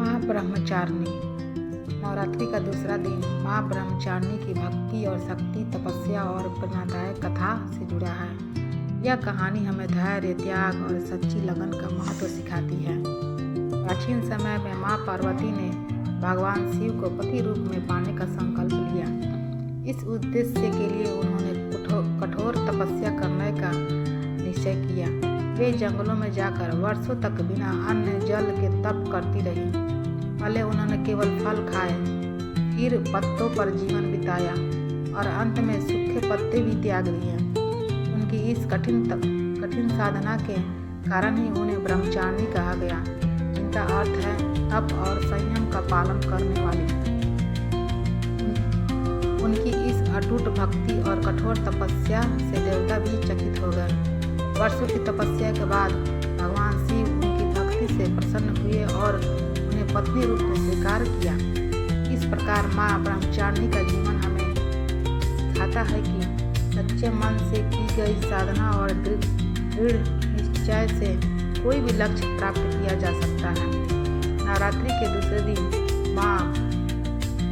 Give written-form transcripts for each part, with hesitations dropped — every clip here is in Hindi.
माँ ब्रह्मचारिणी। नवरात्रि का दूसरा दिन माँ ब्रह्मचारिणी की भक्ति और शक्ति, तपस्या और प्रेरणादायक कथा से जुड़ा है। यह कहानी हमें धैर्य, त्याग और सच्ची लगन का महत्व सिखाती है। प्राचीन समय में माँ पार्वती ने भगवान शिव को पति रूप में पाने का संकल्प लिया। इस उद्देश्य के लिए उन्होंने कठोर तपस्या करने का निश्चय किया। वे जंगलों में जाकर वर्षों तक बिना अन्न जल के तप करती रही। पहले उन्होंने केवल फल खाए, फिर पत्तों पर जीवन बिताया और अंत में सूखे पत्ते भी त्याग दिए। उनकी इस कठिन साधना के कारण ही उन्हें ब्रह्मचारिणी कहा गया, जिनका अर्थ है तप और संयम का पालन करने वाली। उनकी इस अटूट भक्ति और कठोर तपस्या से देवता भी चकित हो गए। वर्षों की तपस्या के बाद भगवान शिव उनकी भक्ति से प्रसन्न हुए और उन्हें पत्नी रूप में स्वीकार किया। इस प्रकार माँ ब्रह्मचारिणी का जीवन हमें सिखाता है कि सच्चे मन से की गई साधना और दृढ़ निश्चय से कोई भी लक्ष्य प्राप्त किया जा सकता है। नवरात्रि के दूसरे दिन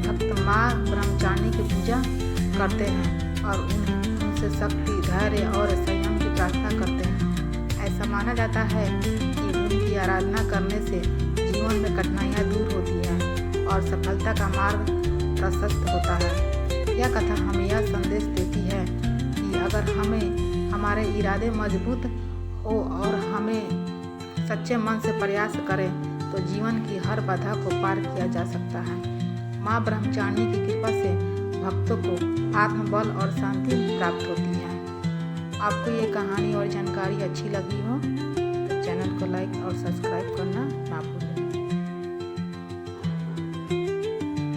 भक्त माँ ब्रह्मचारिणी की पूजा करते हैं और उनसे शक्ति, धैर्य और संयम की प्रार्थना करते हैं। ऐसा माना जाता है कि उनकी आराधना करने से जीवन में कठिनाइयाँ दूर होती हैं और सफलता का मार्ग प्रशस्त होता है। यह कथा हमें यह संदेश देती है कि अगर हमारे इरादे मजबूत हो और हमें सच्चे मन से प्रयास करें तो जीवन की हर बाधा को पार किया जा सकता है। माँ ब्रह्मचारिणी की कृपा से भक्तों को आत्मबल और शांति प्राप्त होती है। आपको ये कहानी और जानकारी अच्छी लगी हो तो चैनल को लाइक और सब्सक्राइब करना ना भूलें।